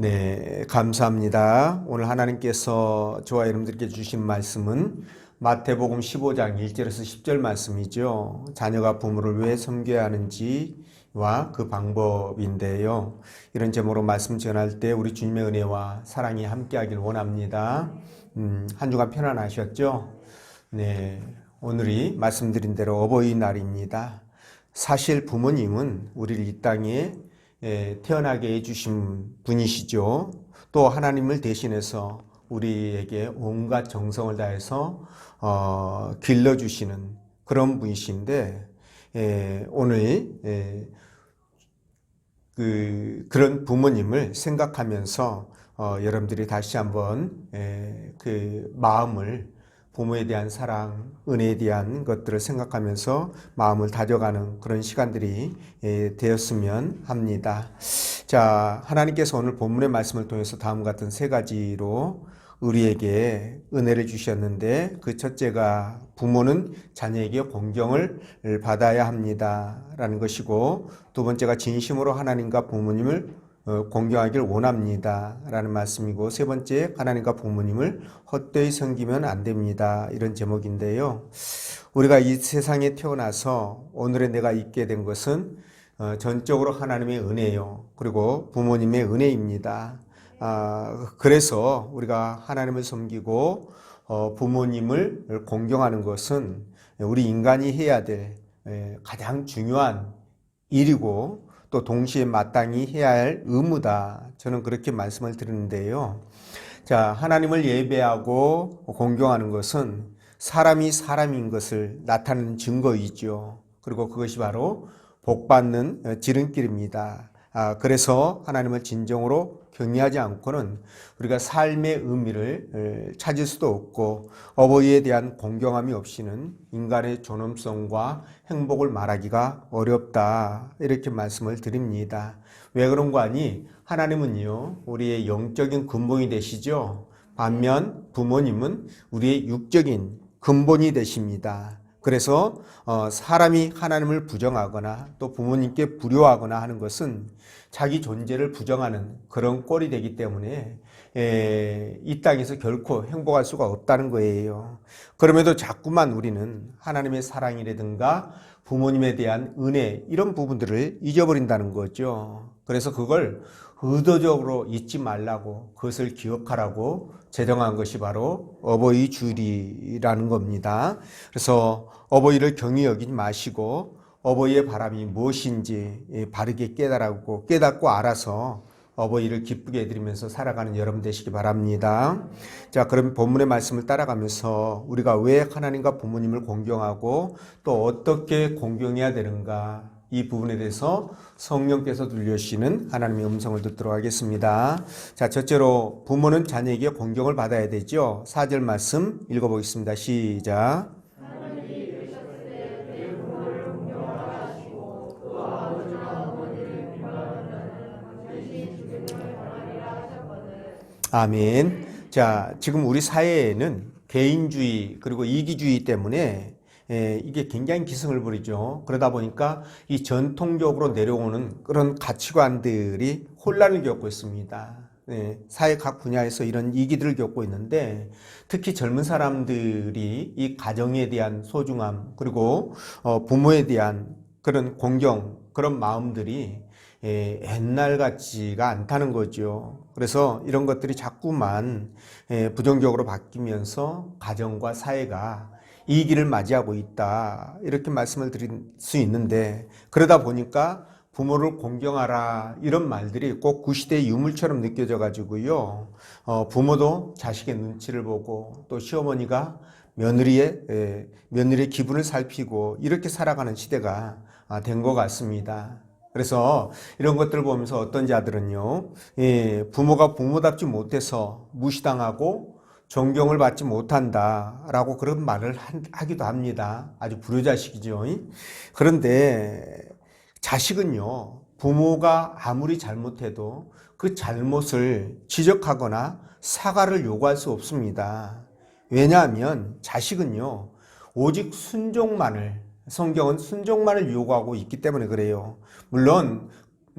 네, 감사합니다. 오늘 하나님께서 저와 여러분들께 주신 말씀은 마태복음 15장 1절에서 10절 말씀이죠. 자녀가 부모를 왜 섬겨야 하는지와 그 방법인데요. 이런 제목으로 말씀 전할 때 우리 주님의 은혜와 사랑이 함께하길 원합니다. 한 주간 편안하셨죠? 네, 오늘이 말씀드린 대로 어버이날입니다. 사실 부모님은 우리를 이 땅에 태어나게 해주신 분이시죠. 또 하나님을 대신해서 우리에게 온갖 정성을 다해서 길러주시는 그런 분이신데 오늘 그런 부모님을 생각하면서 여러분들이 다시 한번 그 마음을 부모에 대한 사랑, 은혜에 대한 것들을 생각하면서 마음을 다져가는 그런 시간들이 되었으면 합니다. 자, 하나님께서 오늘 본문의 말씀을 통해서 다음과 같은 세 가지로 우리에게 은혜를 주셨는데, 그 첫째가 부모는 자녀에게 공경을 받아야 합니다 라는 것이고, 두 번째가 진심으로 하나님과 부모님을 공경하길 원합니다 라는 말씀이고, 세 번째 하나님과 부모님을 헛되이 섬기면 안 됩니다, 이런 제목인데요. 우리가 이 세상에 태어나서 오늘의 내가 있게 된 것은 전적으로 하나님의 은혜요, 그리고 부모님의 은혜입니다. 그래서 우리가 하나님을 섬기고 부모님을 공경하는 것은 우리 인간이 해야 될 가장 중요한 일이고, 또 동시에 마땅히 해야 할 의무다, 저는 그렇게 말씀을 드리는데요. 자, 하나님을 예배하고 공경하는 것은 사람이 사람인 것을 나타내는 증거이죠. 그리고 그것이 바로 복받는 지름길입니다. 그래서 하나님을 진정으로 경외하지 않고는 우리가 삶의 의미를 찾을 수도 없고, 어버이에 대한 공경함이 없이는 인간의 존엄성과 행복을 말하기가 어렵다, 이렇게 말씀을 드립니다. 왜 그런 거 아니? 하나님은요, 우리의 영적인 근본이 되시죠. 반면 부모님은 우리의 육적인 근본이 되십니다. 그래서 사람이 하나님을 부정하거나 또 부모님께 불효하거나 하는 것은 자기 존재를 부정하는 그런 꼴이 되기 때문에 이 땅에서 결코 행복할 수가 없다는 거예요. 그럼에도 자꾸만 우리는 하나님의 사랑이라든가 부모님에 대한 은혜, 이런 부분들을 잊어버린다는 거죠. 그래서 그걸 의도적으로 잊지 말라고, 그것을 기억하라고 제정한 것이 바로 어버이 주일이라는 겁니다. 그래서 어버이를 경히 여기지 마시고 어버이의 바람이 무엇인지 바르게 깨닫고 알아서 어버이를 기쁘게 해드리면서 살아가는 여러분 되시기 바랍니다. 자, 그럼 본문의 말씀을 따라가면서 우리가 왜 하나님과 부모님을 공경하고 또 어떻게 공경해야 되는가, 이 부분에 대해서 성령께서 들려주시는 하나님의 음성을 듣도록 하겠습니다. 자, 첫째로 부모는 자녀에게 공경을 받아야 되죠. 4절 말씀 읽어보겠습니다. 시작. 아멘. 자, 지금 우리 사회에는 개인주의 그리고 이기주의 때문에 이게 굉장히 기승을 부리죠. 그러다 보니까 이 전통적으로 내려오는 그런 가치관들이 혼란을 겪고 있습니다. 사회 각 분야에서 이런 이기들을 겪고 있는데, 특히 젊은 사람들이 이 가정에 대한 소중함, 그리고 부모에 대한 그런 공경, 그런 마음들이 옛날 같지가 않다는 거죠. 그래서 이런 것들이 자꾸만 부정적으로 바뀌면서 가정과 사회가 이 길을 맞이하고 있다, 이렇게 말씀을 드릴 수 있는데, 그러다 보니까 부모를 공경하라, 이런 말들이 꼭 구시대의 유물처럼 느껴져 가지고요, 부모도 자식의 눈치를 보고 또 시어머니가 며느리의 기분을 살피고 이렇게 살아가는 시대가 된 것 같습니다. 그래서 이런 것들을 보면서 어떤 자들은요, 부모가 부모답지 못해서 무시당하고 존경을 받지 못한다라고 그런 말을 하기도 합니다. 아주 불효자식이죠. 그런데 자식은요, 부모가 아무리 잘못해도 그 잘못을 지적하거나 사과를 요구할 수 없습니다. 왜냐하면 자식은요, 오직 순종만을, 성경은 순종만을 요구하고 있기 때문에 그래요. 물론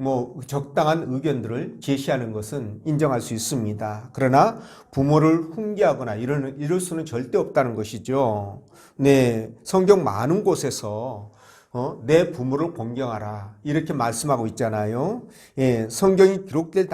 뭐 적당한 의견들을 제시하는 것은 인정할 수 있습니다. 그러나 부모를 훈계하거나 이럴 수는 절대 없다는 것이죠. 네, 성경 많은 곳에서 내 부모를 공경하라 이렇게 말씀하고 있잖아요. 예, 성경이 기록될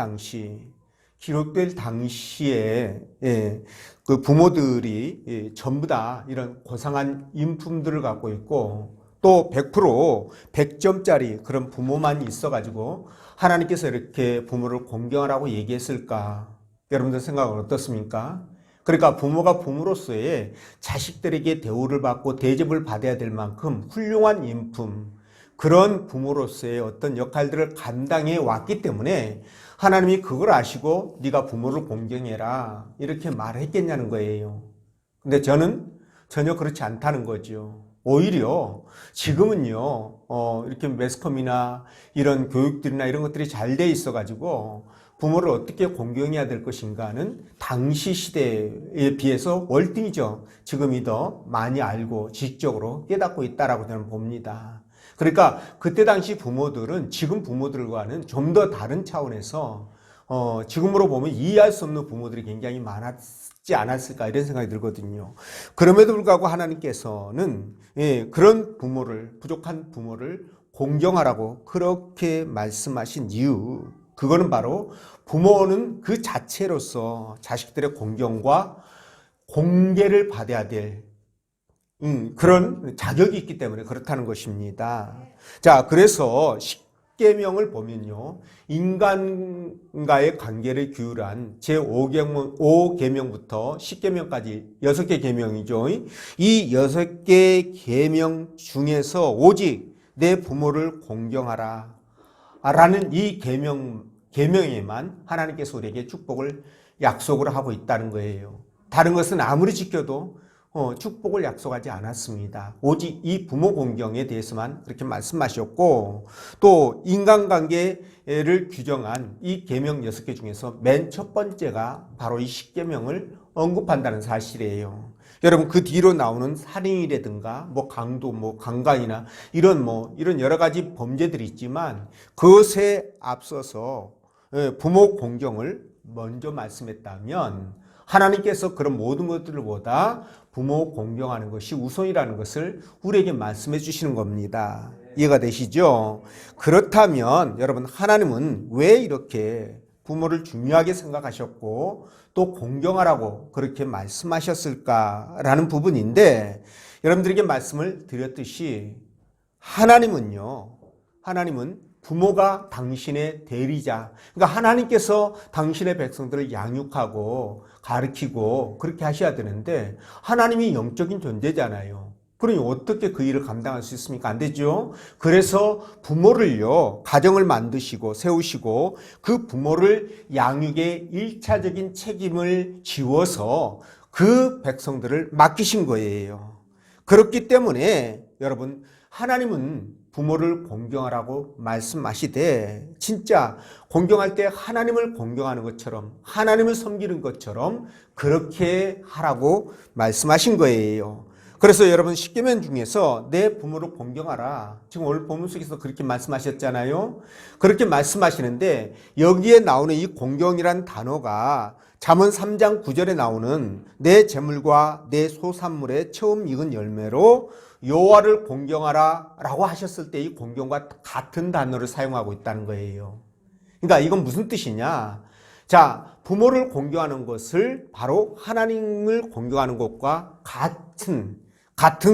당시에 예, 그 부모들이 전부 다 이런 고상한 인품들을 갖고 있고 또 100% 100점짜리 그런 부모만 있어가지고 하나님께서 이렇게 부모를 공경하라고 얘기했을까? 여러분들 생각은 어떻습니까? 그러니까 부모가 부모로서의 자식들에게 대우를 받고 대접을 받아야 될 만큼 훌륭한 인품, 그런 부모로서의 어떤 역할들을 감당해 왔기 때문에 하나님이 그걸 아시고 네가 부모를 공경해라 이렇게 말했겠냐는 거예요. 근데 저는 전혀 그렇지 않다는 거죠. 오히려 지금은요, 이렇게 매스컴이나 이런 교육들이나 이런 것들이 잘 돼 있어가지고 부모를 어떻게 공경해야 될 것인가는 당시 시대에 비해서 월등히죠. 지금이 더 많이 알고 지식적으로 깨닫고 있다라고 저는 봅니다. 그러니까 그때 당시 부모들은 지금 부모들과는 좀 더 다른 차원에서 지금으로 보면 이해할 수 없는 부모들이 굉장히 많았지 않았을까 이런 생각이 들거든요. 그럼에도 불구하고 하나님께서는 그런 부족한 부모를 공경하라고 그렇게 말씀하신 이유, 그거는 바로 부모는 그 자체로서 자식들의 공경과 공개를 받아야 될 그런 자격이 있기 때문에 그렇다는 것입니다. 자, 그래서 십계명을 보면요, 인간과의 관계를 규율한 제5계명부터 10계명까지 6개 계명이죠. 이 6개 계명 중에서 오직 내 부모를 공경하라 라는 이 계명에만 하나님께서 우리에게 축복을 약속을 하고 있다는 거예요. 다른 것은 아무리 지켜도 축복을 약속하지 않았습니다. 오직 이 부모 공경에 대해서만 그렇게 말씀하셨고, 또 인간관계를 규정한 이 계명 6개 중에서 맨 첫 번째가 바로 이 십계명을 언급한다는 사실이에요. 여러분, 그 뒤로 나오는 살인이라든가 뭐 강도, 뭐 강간이나 이런 여러 가지 범죄들이 있지만 그것에 앞서서 부모 공경을 먼저 말씀했다면 하나님께서 그런 모든 것들보다 부모 공경하는 것이 우선이라는 것을 우리에게 말씀해 주시는 겁니다. 이해가 되시죠? 그렇다면 여러분, 하나님은 왜 이렇게 부모를 중요하게 생각하셨고 또 공경하라고 그렇게 말씀하셨을까라는 부분인데, 여러분들에게 말씀을 드렸듯이 하나님은 부모가 당신의 대리자, 그러니까 하나님께서 당신의 백성들을 양육하고 가르치고 그렇게 하셔야 되는데 하나님이 영적인 존재잖아요. 그러니 어떻게 그 일을 감당할 수 있습니까? 안 되죠. 그래서 부모를요, 가정을 만드시고 세우시고 그 부모를 양육의 1차적인 책임을 지워서 그 백성들을 맡기신 거예요. 그렇기 때문에 여러분, 하나님은 부모를 공경하라고 말씀하시되 진짜 공경할 때 하나님을 공경하는 것처럼, 하나님을 섬기는 것처럼 그렇게 하라고 말씀하신 거예요. 그래서 여러분, 십계명 중에서 내 부모를 공경하라, 지금 오늘 본문 속에서 그렇게 말씀하셨잖아요. 그렇게 말씀하시는데 여기에 나오는 이 공경이란 단어가 잠언 3장 9절에 나오는 내 재물과 내 소산물의 처음 익은 열매로 여호와를 공경하라 라고 하셨을 때 이 공경과 같은 단어를 사용하고 있다는 거예요. 그러니까 이건 무슨 뜻이냐? 자, 부모를 공경하는 것을 바로 하나님을 공경하는 것과 같은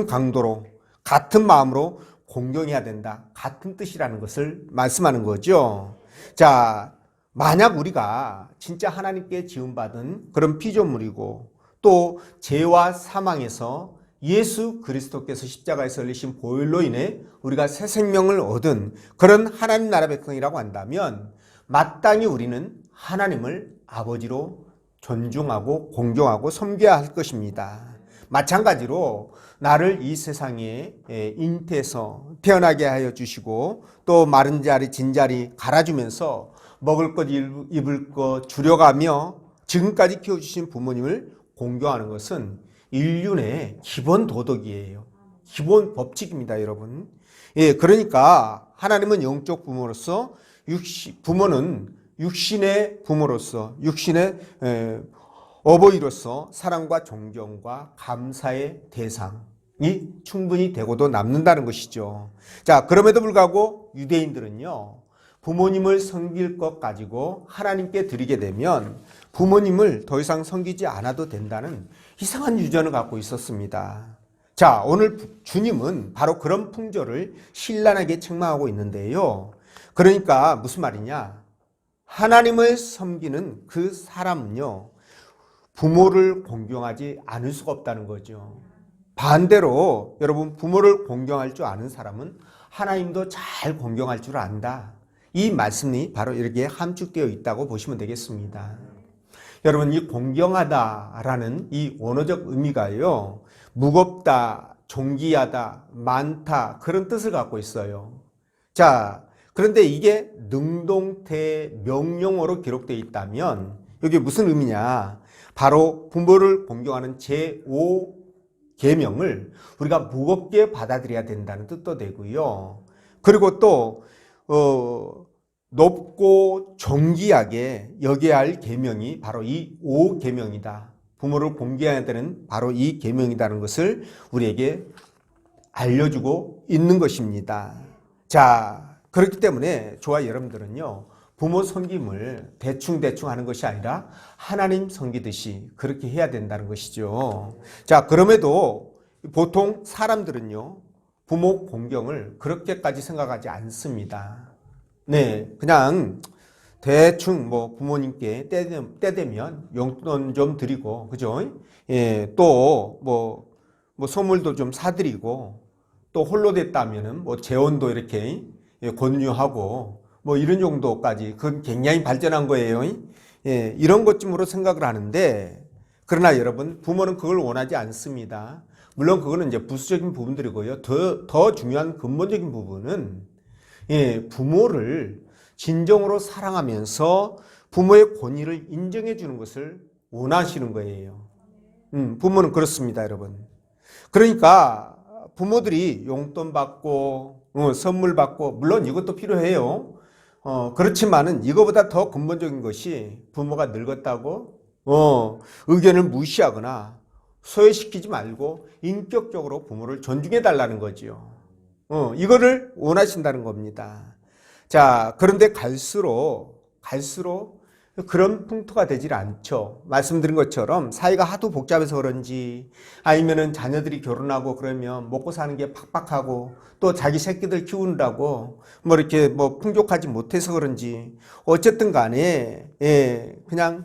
강도로, 같은 마음으로 공경해야 된다, 같은 뜻이라는 것을 말씀하는 거죠. 자, 만약 우리가 진짜 하나님께 지음받은 그런 피조물이고 또 죄와 사망에서 예수 그리스도께서 십자가에서 흘리신 보혈로 인해 우리가 새 생명을 얻은 그런 하나님 나라 백성이라고 한다면 마땅히 우리는 하나님을 아버지로 존중하고 공경하고 섬겨야 할 것입니다. 마찬가지로 나를 이 세상에 잉태해서 태어나게 하여 주시고 또 마른 자리 진 자리 갈아주면서 먹을 것 입을 것 줄여가며 지금까지 키워주신 부모님을 공경하는 것은 인륜의 기본 도덕이에요. 기본 법칙입니다, 여러분. 예, 그러니까 하나님은 영적 부모로서 부모는 육신의 부모로서, 육신의 어버이로서 사랑과 존경과 감사의 대상이 충분히 되고도 남는다는 것이죠. 자, 그럼에도 불구하고 유대인들은요, 부모님을 섬길 것 가지고 하나님께 드리게 되면 부모님을 더 이상 섬기지 않아도 된다는 이상한 유전을 갖고 있었습니다. 자, 오늘 주님은 바로 그런 풍조를 신랄하게 책망하고 있는데요. 그러니까 무슨 말이냐? 하나님을 섬기는 그 사람은요, 부모를 공경하지 않을 수가 없다는 거죠. 반대로 여러분, 부모를 공경할 줄 아는 사람은 하나님도 잘 공경할 줄 안다. 이 말씀이 바로 이렇게 함축되어 있다고 보시면 되겠습니다. 여러분, 이 공경하다라는 이 원어적 의미가요, 무겁다, 존귀하다, 많다, 그런 뜻을 갖고 있어요. 자, 그런데 이게 능동태 명령어로 기록되어 있다면 이게 무슨 의미냐? 바로 부모를 공경하는 제5계명을 우리가 무겁게 받아들여야 된다는 뜻도 되고요. 그리고 또 높고 존귀하게 여겨야 할 계명이 바로 이 5계명이다. 부모를 공경해야 되는 바로 이 계명이라는 것을 우리에게 알려주고 있는 것입니다. 자, 그렇기 때문에 저와 여러분들은요, 부모 섬김을 대충 하는 것이 아니라 하나님 섬기듯이 그렇게 해야 된다는 것이죠. 자, 그럼에도 보통 사람들은요, 부모 공경을 그렇게까지 생각하지 않습니다. 네, 그냥 대충 뭐 부모님께 때 되면 용돈 좀 드리고, 그죠? 예, 또 뭐 선물도 좀 사드리고, 또 홀로 됐다면은 뭐 재혼도 이렇게 권유하고, 뭐 이런 정도까지, 그건 굉장히 발전한 거예요. 예, 이런 것쯤으로 생각을 하는데, 그러나 여러분, 부모는 그걸 원하지 않습니다. 물론 그거는 이제 부수적인 부분들이고요. 더 중요한 근본적인 부분은, 예, 부모를 진정으로 사랑하면서 부모의 권위를 인정해 주는 것을 원하시는 거예요. 부모는 그렇습니다, 여러분. 그러니까 부모들이 용돈 받고 선물 받고, 물론 이것도 필요해요. 그렇지만은 이거보다 더 근본적인 것이 부모가 늙었다고 의견을 무시하거나 소외시키지 말고 인격적으로 부모를 존중해 달라는 거지요. 이거를 원하신다는 겁니다. 자, 그런데 갈수록 그런 풍토가 되질 않죠. 말씀드린 것처럼 사이가 하도 복잡해서 그런지, 아니면은 자녀들이 결혼하고 그러면 먹고 사는 게 팍팍하고, 또 자기 새끼들 키우느라고 뭐 이렇게 뭐 풍족하지 못해서 그런지, 어쨌든 간에, 예, 그냥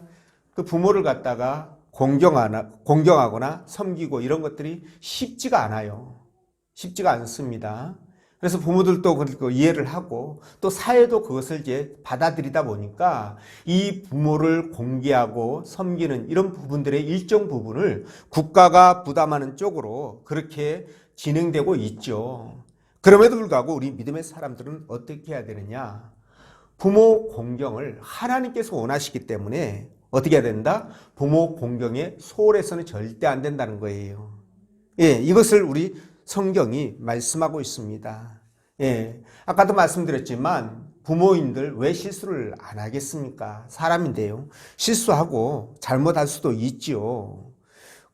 그 부모를 갖다가 공경하거나 섬기고 이런 것들이 쉽지가 않아요. 쉽지가 않습니다. 그래서 부모들도 그 이해를 하고, 또 사회도 그것을 이제 받아들이다 보니까 이 부모를 공개하고 섬기는 이런 부분들의 일정 부분을 국가가 부담하는 쪽으로 그렇게 진행되고 있죠. 그럼에도 불구하고 우리 믿음의 사람들은 어떻게 해야 되느냐? 부모 공경을 하나님께서 원하시기 때문에 어떻게 해야 된다? 부모 공경에 소홀해서는 절대 안 된다는 거예요. 예, 이것을 우리 성경이 말씀하고 있습니다. 예, 아까도 말씀드렸지만 부모인들 왜 실수를 안 하겠습니까? 사람인데요. 실수하고 잘못할 수도 있지요.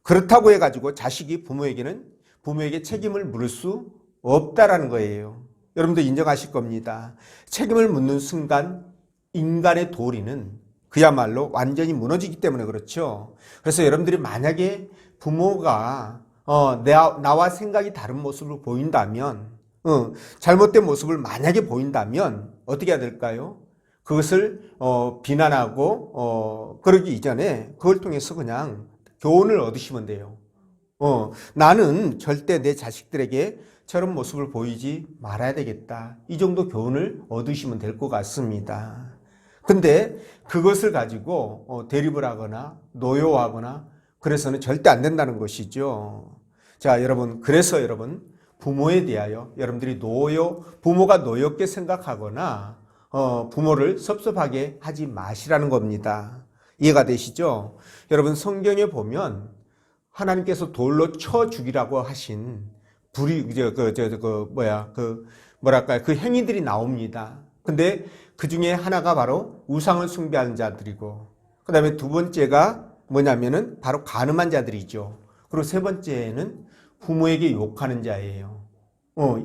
그렇다고 해가지고 자식이 부모에게 책임을 물을 수 없다라는 거예요. 여러분도 인정하실 겁니다. 책임을 묻는 순간 인간의 도리는 그야말로 완전히 무너지기 때문에 그렇죠. 그래서 여러분들이 만약에 부모가 나와 생각이 다른 모습을 보인다면, 잘못된 모습을 만약에 보인다면 어떻게 해야 될까요? 그것을 비난하고 그러기 이전에 그걸 통해서 그냥 교훈을 얻으시면 돼요. 나는 절대 내 자식들에게 저런 모습을 보이지 말아야 되겠다. 이 정도 교훈을 얻으시면 될 것 같습니다. 근데 그것을 가지고 대립을 하거나 노여워하거나 그래서는 절대 안 된다는 것이죠. 자, 여러분, 그래서 여러분, 부모에 대하여 여러분들이 부모가 노엽게 생각하거나 부모를 섭섭하게 하지 마시라는 겁니다. 이해가 되시죠? 여러분, 성경에 보면 하나님께서 돌로 쳐 죽이라고 하신 그 행위들이 나옵니다. 근데 그 중에 하나가 바로 우상을 숭배하는 자들이고, 그 다음에 두 번째가 뭐냐면은 바로 간음한 자들이죠. 그리고 세 번째는 부모에게 욕하는 자예요.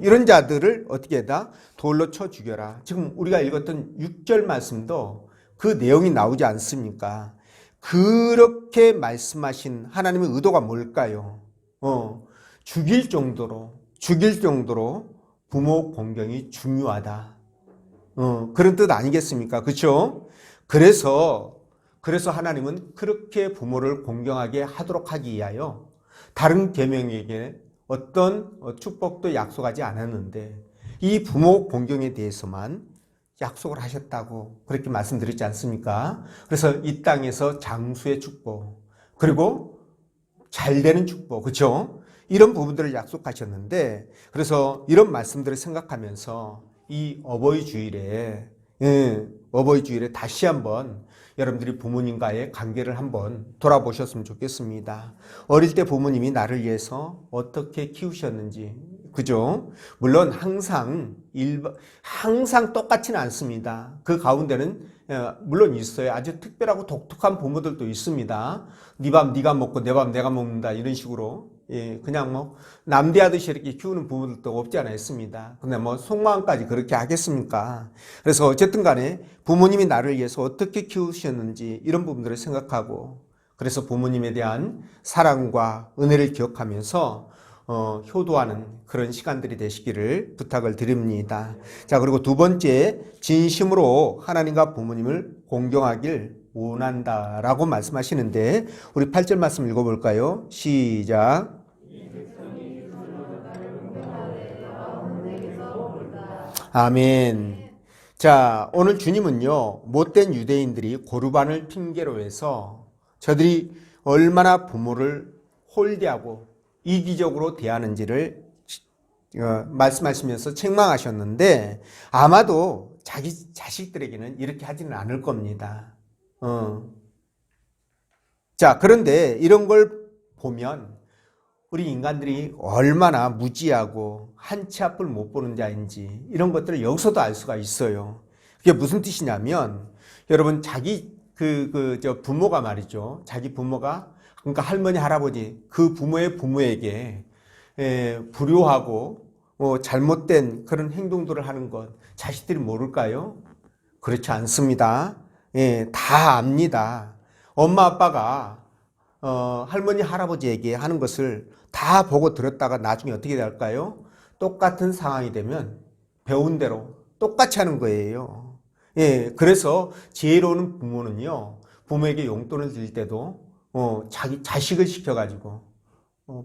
이런 자들을 어떻게 해다 돌로 쳐 죽여라. 지금 우리가 읽었던 6절 말씀도 그 내용이 나오지 않습니까? 그렇게 말씀하신 하나님의 의도가 뭘까요? 죽일 정도로 부모 공경이 중요하다. 그런 뜻 아니겠습니까? 그렇죠? 그래서 하나님은 그렇게 부모를 공경하게 하도록 하기 위하여 다른 계명에게 어떤 축복도 약속하지 않았는데 이 부모 공경에 대해서만 약속을 하셨다고 그렇게 말씀드렸지 않습니까? 그래서 이 땅에서 장수의 축복, 그리고 잘 되는 축복, 그렇죠? 이런 부분들을 약속하셨는데, 그래서 이런 말씀들을 생각하면서 이 어버이 주일에 다시 한번 여러분들이 부모님과의 관계를 한번 돌아보셨으면 좋겠습니다. 어릴 때 부모님이 나를 위해서 어떻게 키우셨는지, 그죠? 물론 항상 똑같지는 않습니다. 그 가운데는 물론 있어요. 아주 특별하고 독특한 부모들도 있습니다. 네 밥 네가 먹고 내 밥 내가 먹는다 이런 식으로 그냥 뭐 남대하듯이 이렇게 키우는 부모들도 없지 않아 있습니다. 근데 뭐 속마음까지 그렇게 하겠습니까? 그래서 어쨌든 간에 부모님이 나를 위해서 어떻게 키우셨는지 이런 부분들을 생각하고, 그래서 부모님에 대한 사랑과 은혜를 기억하면서 효도하는 그런 시간들이 되시기를 부탁을 드립니다. 자, 그리고 두 번째, 진심으로 하나님과 부모님을 공경하길 원한다라고 말씀하시는데, 우리 8절 말씀 읽어볼까요? 시작. 아멘. 자, 오늘 주님은요, 못된 유대인들이 고르반을 핑계로 해서 저들이 얼마나 부모를 홀대하고 이기적으로 대하는지를 말씀하시면서 책망하셨는데, 아마도 자기 자식들에게는 이렇게 하지는 않을 겁니다. 자, 그런데 이런 걸 보면 우리 인간들이 얼마나 무지하고 한치 앞을 못 보는 자인지 이런 것들을 여기서도 알 수가 있어요. 그게 무슨 뜻이냐면, 여러분 저 부모가 말이죠. 자기 부모가, 그러니까 할머니, 할아버지, 그 부모의 부모에게 불효하고 잘못된 그런 행동들을 하는 것 자식들이 모를까요? 그렇지 않습니다. 다 압니다. 엄마 아빠가 할머니 할아버지에게 하는 것을 다 보고 들었다가 나중에 어떻게 될까요? 똑같은 상황이 되면 배운 대로 똑같이 하는 거예요. 그래서 지혜로운 부모는요, 부모에게 용돈을 드릴 때도 자기 자식을 시켜가지고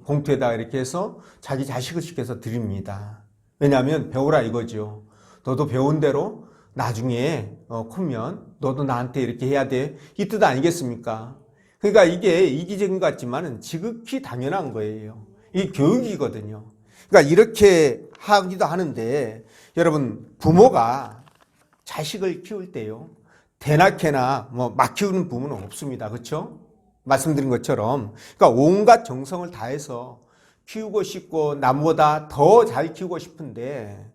봉투에다가 이렇게 해서 자기 자식을 시켜서 드립니다. 왜냐하면 배우라 이거죠. 너도 배운 대로 나중에 크면 너도 나한테 이렇게 해야 돼, 이 뜻 아니겠습니까? 그러니까 이게 이기적인 것 같지만 지극히 당연한 거예요. 이 교육이거든요. 그러니까 이렇게 하기도 하는데, 여러분, 부모가 자식을 키울 때요, 대낮게나 막 키우는 부모는 없습니다. 그렇죠? 말씀드린 것처럼, 그러니까 온갖 정성을 다해서 키우고 싶고 나보다 더 잘 키우고 싶은데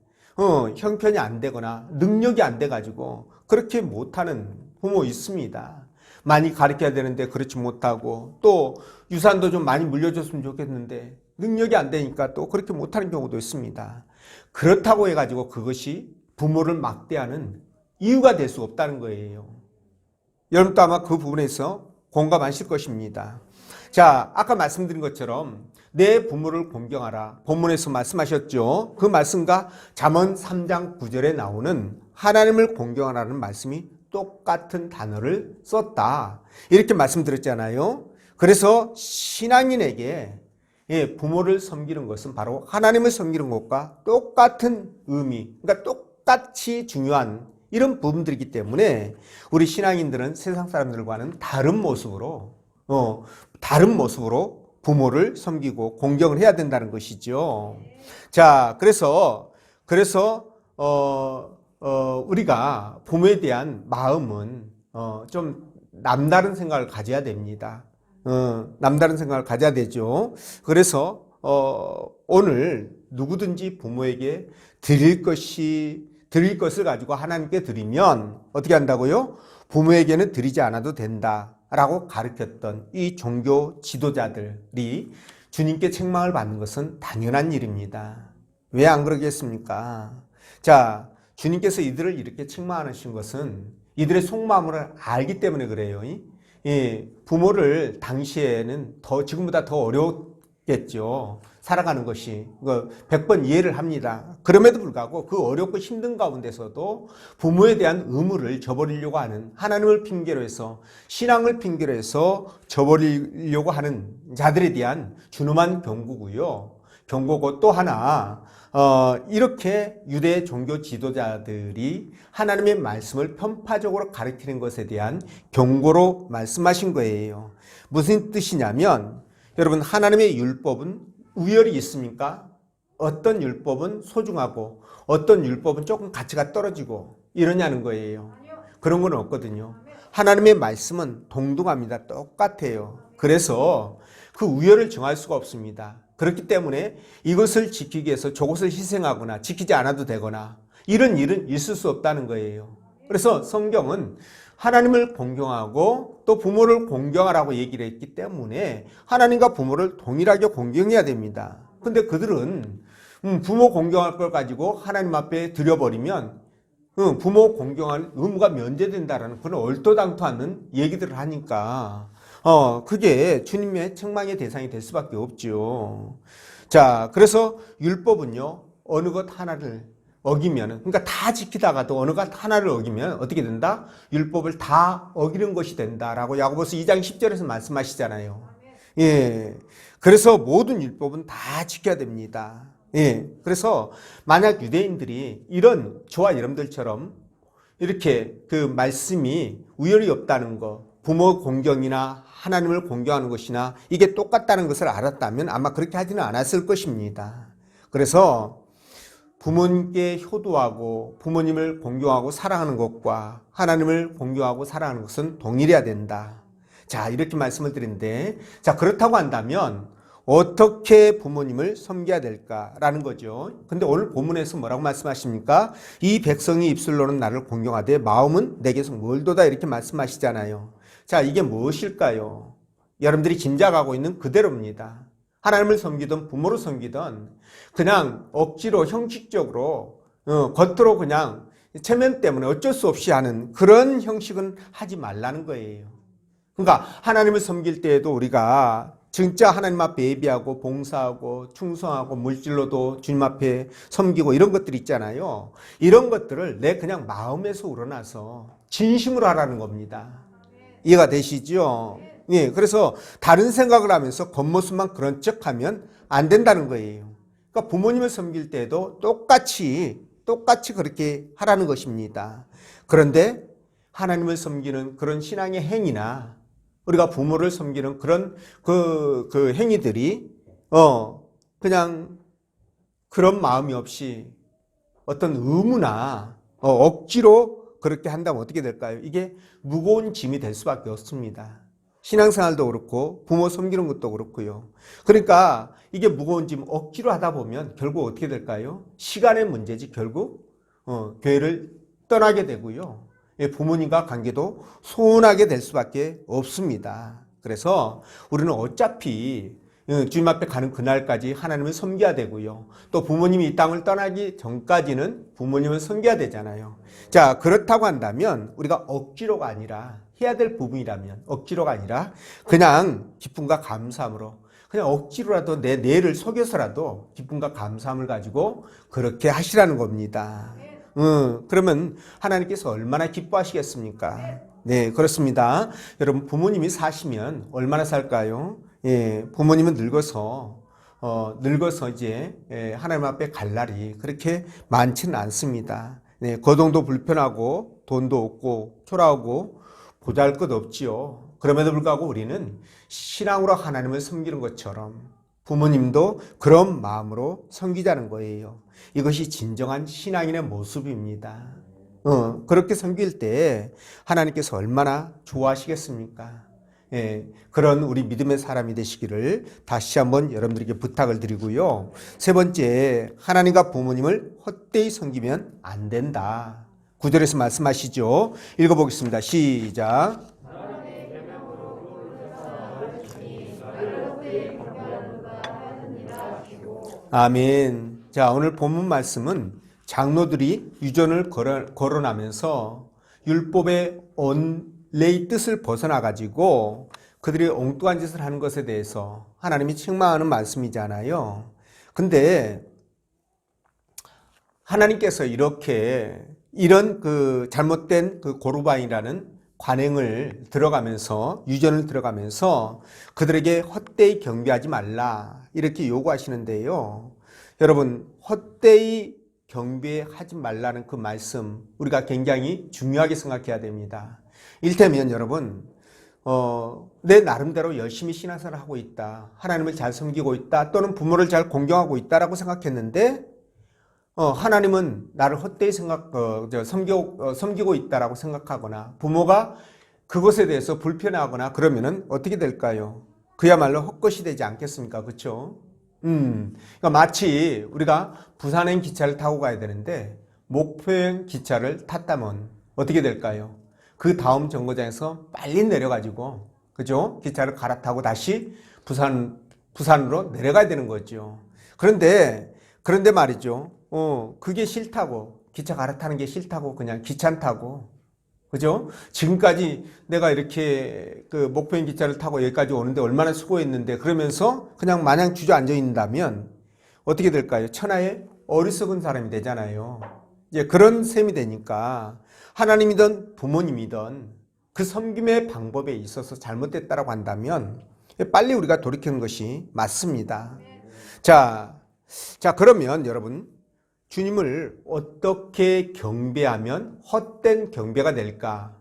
형편이 안 되거나 능력이 안 돼 가지고 그렇게 못하는 부모 있습니다. 많이 가르쳐야 되는데 그렇지 못하고, 또 유산도 좀 많이 물려줬으면 좋겠는데 능력이 안 되니까 또 그렇게 못하는 경우도 있습니다. 그렇다고 해가지고 그것이 부모를 막대하는 이유가 될 수 없다는 거예요. 여러분도 아마 그 부분에서 공감하실 것입니다. 자, 아까 말씀드린 것처럼 내 부모를 공경하라, 본문에서 말씀하셨죠. 그 말씀과 잠언 3장 9절에 나오는 하나님을 공경하라는 말씀이 똑같은 단어를 썼다, 이렇게 말씀드렸잖아요. 그래서 신앙인에게 부모를 섬기는 것은 바로 하나님을 섬기는 것과 똑같은 의미, 그러니까 똑같이 중요한 이런 부분들이기 때문에 우리 신앙인들은 세상 사람들과는 다른 모습으로 부모를 섬기고 공경을 해야 된다는 것이죠. 자, 그래서 우리가 부모에 대한 마음은 좀 남다른 생각을 가져야 됩니다. 남다른 생각을 가져야 되죠. 그래서 오늘 누구든지 부모에게 드릴 것이 드릴 것을 가지고 하나님께 드리면 어떻게 한다고요? 부모에게는 드리지 않아도 된다라고 가르쳤던 이 종교 지도자들이 주님께 책망을 받는 것은 당연한 일입니다. 왜 안 그러겠습니까? 자, 주님께서 이들을 이렇게 책망하신 것은 이들의 속마음을 알기 때문에 그래요. 부모를 당시에는 지금보다 더 어려웠겠죠. 살아가는 것이 100번 이해를 합니다. 그럼에도 불구하고 그 어렵고 힘든 가운데서도 부모에 대한 의무를 저버리려고 하는, 하나님을 핑계로 해서, 신앙을 핑계로 해서 저버리려고 하는 자들에 대한 준엄한 경고고요. 경고고 또 하나, 이렇게 유대 종교 지도자들이 하나님의 말씀을 편파적으로 가르치는 것에 대한 경고로 말씀하신 거예요. 무슨 뜻이냐면, 여러분, 하나님의 율법은 우열이 있습니까? 어떤 율법은 소중하고 어떤 율법은 조금 가치가 떨어지고 이러냐는 거예요. 그런 건 없거든요. 하나님의 말씀은 동등합니다. 똑같아요. 그래서 그 우열을 정할 수가 없습니다. 그렇기 때문에 이것을 지키기 위해서 저것을 희생하거나 지키지 않아도 되거나 이런 일은 있을 수 없다는 거예요. 그래서 성경은 하나님을 공경하고 또 부모를 공경하라고 얘기를 했기 때문에 하나님과 부모를 동일하게 공경해야 됩니다. 근데 그들은 부모 공경할 걸 가지고 하나님 앞에 드려버리면 부모 공경할 의무가 면제된다라는 그런 얼토당토하는 얘기들을 하니까 그게 주님의 책망의 대상이 될 수밖에 없죠. 자, 그래서 율법은요, 어느 것 하나를 어기면, 그러니까 다 지키다가도 어느 것 하나를 어기면 어떻게 된다? 율법을 다 어기는 것이 된다라고 야고보서 2장 10절에서 말씀하시잖아요. 예. 그래서 모든 율법은 다 지켜야 됩니다. 예. 그래서 만약 유대인들이 저와 여러분들처럼 이렇게 그 말씀이 우열이 없다는 거, 부모 공경이나 하나님을 공경하는 것이나 이게 똑같다는 것을 알았다면 아마 그렇게 하지는 않았을 것입니다. 그래서 부모님께 효도하고 부모님을 공경하고 사랑하는 것과 하나님을 공경하고 사랑하는 것은 동일해야 된다. 자, 이렇게 말씀을 드리는데, 자, 그렇다고 한다면 어떻게 부모님을 섬겨야 될까라는 거죠. 근데 오늘 본문에서 뭐라고 말씀하십니까? 이 백성이 입술로는 나를 공경하되 마음은 내게서 멀도다 이렇게 말씀하시잖아요. 자, 이게 무엇일까요? 여러분들이 짐작하고 있는 그대로입니다. 하나님을 섬기든 부모를 섬기든 그냥 억지로 형식적으로 겉으로 그냥 체면 때문에 어쩔 수 없이 하는 그런 형식은 하지 말라는 거예요. 그러니까 하나님을 섬길 때에도 우리가 진짜 하나님 앞에 예비하고 봉사하고 충성하고 물질로도 주님 앞에 섬기고 이런 것들이 있잖아요. 이런 것들을 내 그냥 마음에서 우러나서 진심으로 하라는 겁니다. 이해가 되시죠? 예, 그래서 다른 생각을 하면서 겉모습만 그런 척하면 안 된다는 거예요. 그러니까 부모님을 섬길 때도 똑같이 그렇게 하라는 것입니다. 그런데 하나님을 섬기는 그런 신앙의 행위나 우리가 부모를 섬기는 그런 그 행위들이 그냥 그런 마음이 없이 어떤 의무나 억지로 그렇게 한다면 어떻게 될까요? 이게 무거운 짐이 될 수밖에 없습니다. 신앙생활도 그렇고 부모 섬기는 것도 그렇고요. 그러니까 이게 무거운 짐 억지로 하다 보면 결국 어떻게 될까요? 시간의 문제지 결국 교회를 떠나게 되고요. 부모님과 관계도 소원하게 될 수밖에 없습니다. 그래서 우리는 어차피 주님 앞에 가는 그날까지 하나님을 섬겨야 되고요. 또 부모님이 이 땅을 떠나기 전까지는 부모님을 섬겨야 되잖아요. 자, 그렇다고 한다면 우리가 억지로가 아니라 해야 될 부분이라면 억지로가 아니라 그냥 기쁨과 감사함으로 그냥 억지로라도 내 뇌를 속여서라도 기쁨과 감사함을 가지고 그렇게 하시라는 겁니다. 그러면 하나님께서 얼마나 기뻐하시겠습니까? 네, 그렇습니다. 여러분, 부모님이 사시면 얼마나 살까요? 예, 부모님은 늙어서 이제 하나님 앞에 갈 날이 그렇게 많지는 않습니다. 네, 거동도 불편하고 돈도 없고 초라하고 보잘것없지요. 그럼에도 불구하고 우리는 신앙으로 하나님을 섬기는 것처럼 부모님도 그런 마음으로 섬기자는 거예요. 이것이 진정한 신앙인의 모습입니다. 그렇게 섬길 때 하나님께서 얼마나 좋아하시겠습니까? 그런 우리 믿음의 사람이 되시기를 다시 한번 여러분들에게 부탁을 드리고요. 세 번째, 하나님과 부모님을 헛되이 섬기면 안 된다. 9절에서 말씀하시죠. 읽어보겠습니다. 시작. 아멘. 자, 오늘 본문 말씀은 장로들이 유전을 거론하면서 율법의 원래의 뜻을 벗어나가지고 그들이 엉뚱한 짓을 하는 것에 대해서 하나님이 책망하는 말씀이잖아요. 근데 하나님께서 이런 그 잘못된 그 고르반이라는 관행을 들어가면서 유전을 들어가면서 그들에게 헛되이 경배하지 말라 이렇게 요구하시는데요. 여러분, 헛되이 경배하지 말라는 그 말씀 우리가 굉장히 중요하게 생각해야 됩니다. 일테면 여러분, 내 나름대로 열심히 신앙생활을 하고 있다, 하나님을 잘 섬기고 있다, 또는 부모를 잘 공경하고 있다라고 생각했는데 하나님은 나를 헛되이 섬기고 있다라고 생각하거나 부모가 그것에 대해서 불편해하거나 그러면은 어떻게 될까요? 그야말로 헛것이 되지 않겠습니까? 그렇죠? 그러니까 마치 우리가 부산행 기차를 타고 가야 되는데 목포행 기차를 탔다면 어떻게 될까요? 그 다음 정거장에서 빨리 내려가지고, 그죠? 기차를 갈아타고 다시 부산으로 내려가야 되는 거죠. 그런데 말이죠. 그게 싫다고, 기차 갈아타는 게 싫다고 그냥 기차 타고, 그죠? 지금까지 내가 이렇게 그 목포행 기차를 타고 여기까지 오는데 얼마나 수고했는데 그러면서 그냥 마냥 주저앉아 있는다면 어떻게 될까요? 천하의 어리석은 사람이 되잖아요. 이제 그런 셈이 되니까 하나님이든 부모님이든 그 섬김의 방법에 있어서 잘못됐다라고 한다면 빨리 우리가 돌이키는 것이 맞습니다. 자, 그러면 여러분, 주님을 어떻게 경배하면 헛된 경배가 될까?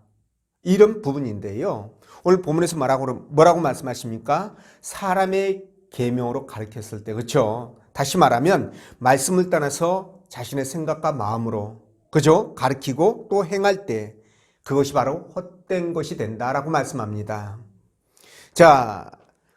이런 부분인데요. 오늘 본문에서 뭐라고 말씀하십니까? 사람의 계명으로 가르쳤을 때, 그렇죠? 다시 말하면 말씀을 떠나서 자신의 생각과 마음으로, 그죠? 가르치고 또 행할 때 그것이 바로 헛된 것이 된다라고 말씀합니다. 자,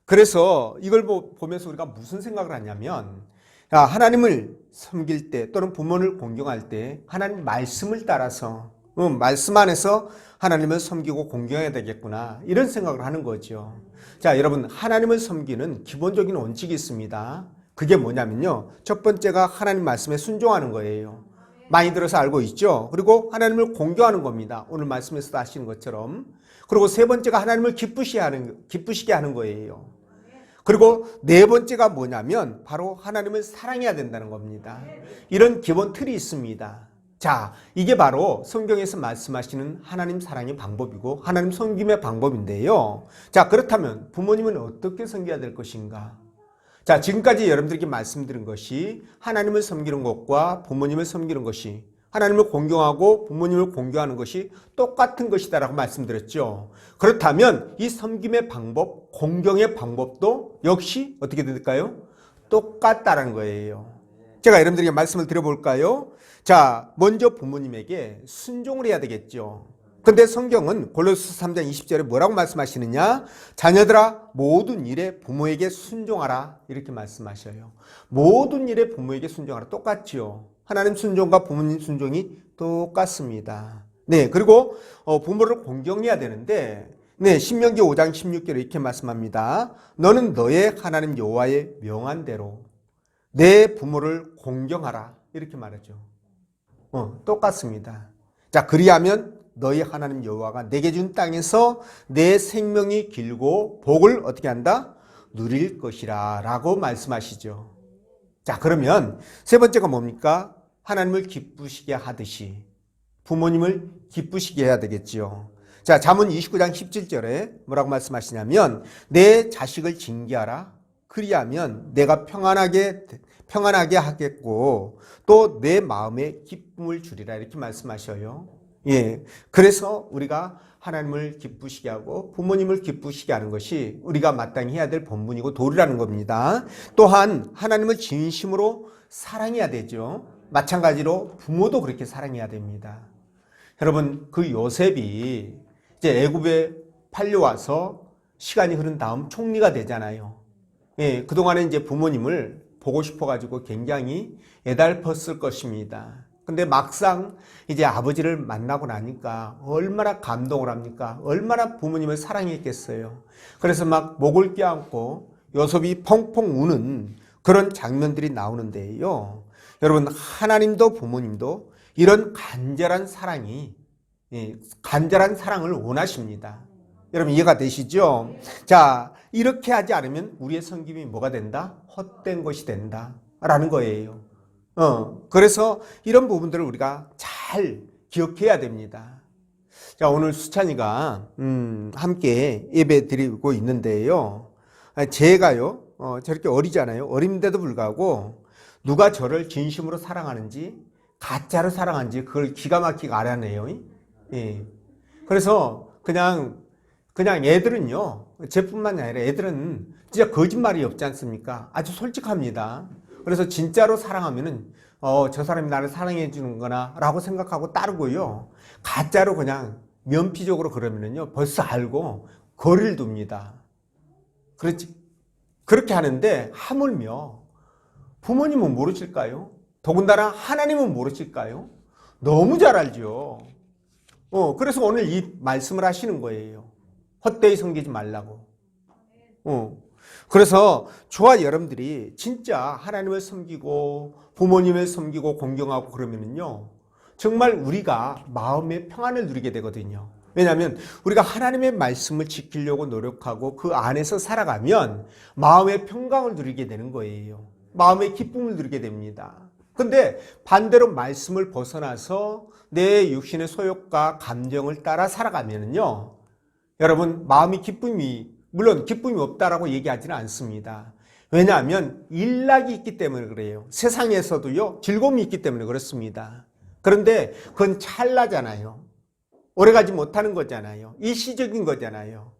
그래서 이걸 보면서 우리가 무슨 생각을 하냐면, 하나님을 섬길 때 또는 부모를 공경할 때 하나님 말씀을 따라서 말씀 안에서 하나님을 섬기고 공경해야 되겠구나, 이런 생각을 하는 거죠. 자, 여러분, 하나님을 섬기는 기본적인 원칙이 있습니다. 그게 뭐냐면요, 첫 번째가 하나님 말씀에 순종하는 거예요. 많이 들어서 알고 있죠. 그리고 하나님을 공경하는 겁니다. 오늘 말씀에서도 하시는 것처럼. 그리고 세 번째가 하나님을 기쁘시게 하는 거예요. 그리고 네 번째가 뭐냐면 바로 하나님을 사랑해야 된다는 겁니다. 이런 기본 틀이 있습니다. 자, 이게 바로 성경에서 말씀하시는 하나님 사랑의 방법이고 하나님 섬김의 방법인데요. 자, 그렇다면 부모님은 어떻게 섬겨야 될 것인가? 자, 지금까지 여러분들에게 말씀드린 것이 하나님을 섬기는 것과 부모님을 섬기는 것이, 하나님을 공경하고 부모님을 공경하는 것이 똑같은 것이다라고 말씀드렸죠. 그렇다면 이 섬김의 방법, 공경의 방법도 역시 어떻게 될까요? 똑같다라는 거예요. 제가 여러분들에게 말씀을 드려볼까요? 자, 먼저 부모님에게 순종을 해야 되겠죠. 근데 성경은 골로새 3장 20절에 뭐라고 말씀하시느냐? 자녀들아, 모든 일에 부모에게 순종하라, 이렇게 말씀하셔요. 모든 일에 부모에게 순종하라. 똑같죠. 하나님 순종과 부모님 순종이 똑같습니다. 네, 그리고 부모를 공경해야 되는데, 네, 신명기 5장 16절에 이렇게 말씀합니다. 너는 너의 하나님 여호와의 명한 대로 내 부모를 공경하라, 이렇게 말하죠. 똑같습니다. 자, 그리하면 너희 하나님 여호와가 내게 준 땅에서 내 생명이 길고 복을 어떻게 한다? 누릴 것이라 라고 말씀하시죠. 자, 그러면 세 번째가 뭡니까? 하나님을 기쁘시게 하듯이 부모님을 기쁘시게 해야 되겠죠. 자, 잠언 29장 17절에 뭐라고 말씀하시냐면 내 자식을 징계하라. 그리하면 내가 평안하게 하겠고 또 내 마음에 기쁨을 주리라, 이렇게 말씀하셔요. 예, 그래서 우리가 하나님을 기쁘시게 하고 부모님을 기쁘시게 하는 것이 우리가 마땅히 해야 될 본분이고 도리라는 겁니다. 또한 하나님을 진심으로 사랑해야 되죠. 마찬가지로 부모도 그렇게 사랑해야 됩니다. 여러분, 그 요셉이 이제 애굽에 팔려와서 시간이 흐른 다음 총리가 되잖아요. 예, 그동안에 이제 부모님을 보고 싶어가지고 굉장히 애달팠을 것입니다. 근데 막상 이제 아버지를 만나고 나니까 얼마나 감동을 합니까? 얼마나 부모님을 사랑했겠어요. 그래서 막 목을 껴안고 요섭이 펑펑 우는 그런 장면들이 나오는데요. 여러분, 하나님도 부모님도 이런 간절한 사랑이, 간절한 사랑을 원하십니다. 여러분, 이해가 되시죠? 자, 이렇게 하지 않으면 우리의 섬김이 뭐가 된다? 헛된 것이 된다 라는 거예요. 그래서 이런 부분들을 우리가 잘 기억해야 됩니다. 자, 오늘 수찬이가 함께 예배 드리고 있는데요. 제가요, 저렇게 어리잖아요. 어린데도 불구하고 누가 저를 진심으로 사랑하는지 가짜로 사랑하는지 그걸 기가 막히게 알아내요. 예. 그래서 그냥 애들은요, 쟤뿐만이 아니라 애들은 진짜 거짓말이 없지 않습니까? 아주 솔직합니다. 그래서 진짜로 사랑하면은 저 사람이 나를 사랑해 주는구나 라고 생각하고 따르고요. 가짜로 그냥 면피적으로 그러면은요, 벌써 알고 거리를 둡니다. 그렇지. 그렇게 하는데 하물며 부모님은 모르실까요? 더군다나 하나님은 모르실까요? 너무 잘 알죠. 그래서 오늘 이 말씀을 하시는 거예요. 헛되이 섬기지 말라고. 그래서 저와 여러분들이 진짜 하나님을 섬기고 부모님을 섬기고 공경하고 그러면은요, 정말 우리가 마음의 평안을 누리게 되거든요. 왜냐하면 우리가 하나님의 말씀을 지키려고 노력하고 그 안에서 살아가면 마음의 평강을 누리게 되는 거예요. 마음의 기쁨을 누리게 됩니다. 근데 반대로 말씀을 벗어나서 내 육신의 소욕과 감정을 따라 살아가면은요, 여러분, 마음이 물론 기쁨이 없다라고 얘기하지는 않습니다. 왜냐하면 일락이 있기 때문에 그래요. 세상에서도요, 즐거움이 있기 때문에 그렇습니다. 그런데 그건 찰나잖아요. 오래가지 못하는 거잖아요. 일시적인 거잖아요.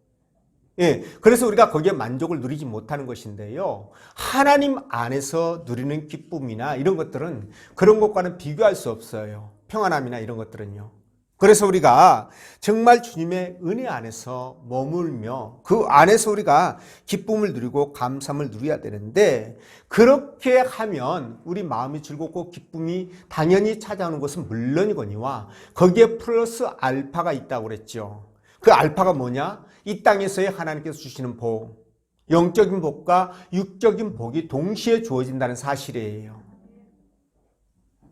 예, 그래서 우리가 거기에 만족을 누리지 못하는 것인데요. 하나님 안에서 누리는 기쁨이나 이런 것들은 그런 것과는 비교할 수 없어요. 평안함이나 이런 것들은요. 그래서 우리가 정말 주님의 은혜 안에서 머물며 그 안에서 우리가 기쁨을 누리고 감사함을 누려야 되는데, 그렇게 하면 우리 마음이 즐겁고 기쁨이 당연히 찾아오는 것은 물론이거니와 거기에 플러스 알파가 있다고 그랬죠. 그 알파가 뭐냐? 이 땅에서의 하나님께서 주시는 복, 영적인 복과 육적인 복이 동시에 주어진다는 사실이에요.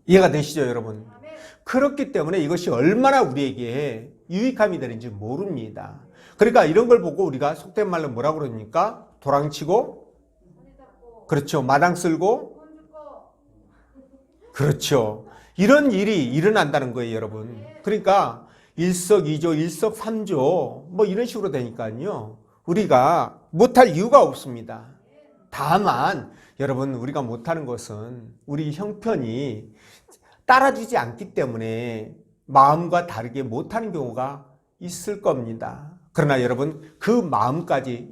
이해가 되시죠, 여러분? 그렇기 때문에 이것이 얼마나 우리에게 유익함이 되는지 모릅니다. 그러니까 이런 걸 보고 우리가 속된 말로 뭐라고 그럽니까? 도랑치고, 그렇죠. 마당 쓸고, 그렇죠. 이런 일이 일어난다는 거예요, 여러분. 그러니까 일석이조, 일석삼조 뭐 이런 식으로 되니까요, 우리가 못할 이유가 없습니다. 다만 여러분, 우리가 못하는 것은 우리 형편이 따라주지 않기 때문에 마음과 다르게 못하는 경우가 있을 겁니다. 그러나 여러분,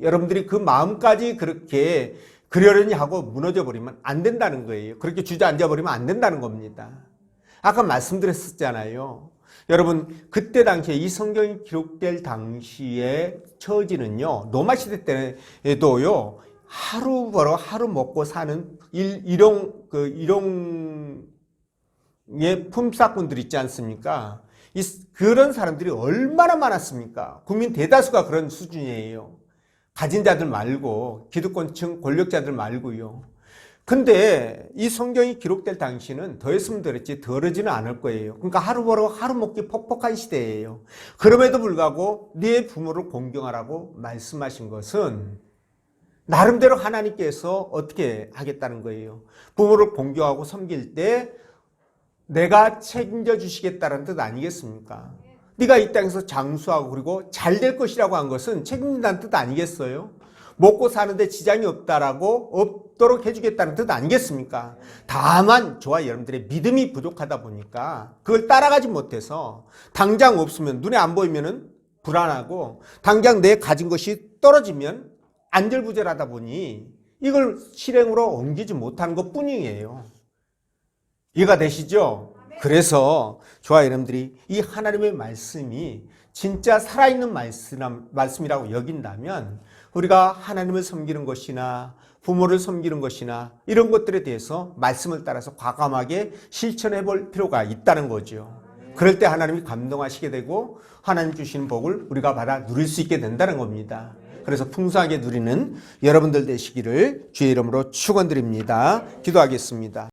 여러분들이 그 마음까지 그렇게 그러려니 하고 무너져 버리면 안 된다는 거예요. 그렇게 주저앉아 버리면 안 된다는 겁니다. 아까 말씀드렸었잖아요. 여러분, 그때 당시에 이 성경이 기록될 당시의 처지는요, 로마 시대 때에도요, 하루 벌어 하루 먹고 사는 일용의 품삯꾼들 있지 않습니까? 그런 사람들이 얼마나 많았습니까? 국민 대다수가 그런 수준이에요. 가진 자들 말고, 기득권층 권력자들 말고요. 근데 이 성경이 기록될 당시는 더했으면 더했지 덜하지는 않을 거예요. 그러니까 하루 벌어 하루 먹기 퍽퍽한 시대예요. 그럼에도 불구하고 네 부모를 공경하라고 말씀하신 것은 나름대로 하나님께서 어떻게 하겠다는 거예요. 부모를 공경하고 섬길 때 내가 책임져 주시겠다는 뜻 아니겠습니까? 네가 이 땅에서 장수하고 그리고 잘 될 것이라고 한 것은 책임진다는 뜻 아니겠어요? 먹고 사는데 지장이 없도록 해주겠다는 뜻 아니겠습니까? 다만 저와 여러분들의 믿음이 부족하다 보니까 그걸 따라가지 못해서 당장 없으면, 눈에 안 보이면 불안하고, 당장 내 가진 것이 떨어지면 안절부절하다 보니 이걸 실행으로 옮기지 못하는 것 뿐이에요. 이해가 되시죠? 그래서 저와 여러분들이 이 하나님의 말씀이 진짜 살아있는 말씀이라고 여긴다면 우리가 하나님을 섬기는 것이나 부모를 섬기는 것이나 이런 것들에 대해서 말씀을 따라서 과감하게 실천해 볼 필요가 있다는 거죠. 그럴 때 하나님이 감동하시게 되고 하나님 주시는 복을 우리가 받아 누릴 수 있게 된다는 겁니다. 그래서 풍성하게 누리는 여러분들 되시기를 주의 이름으로 축원드립니다. 기도하겠습니다.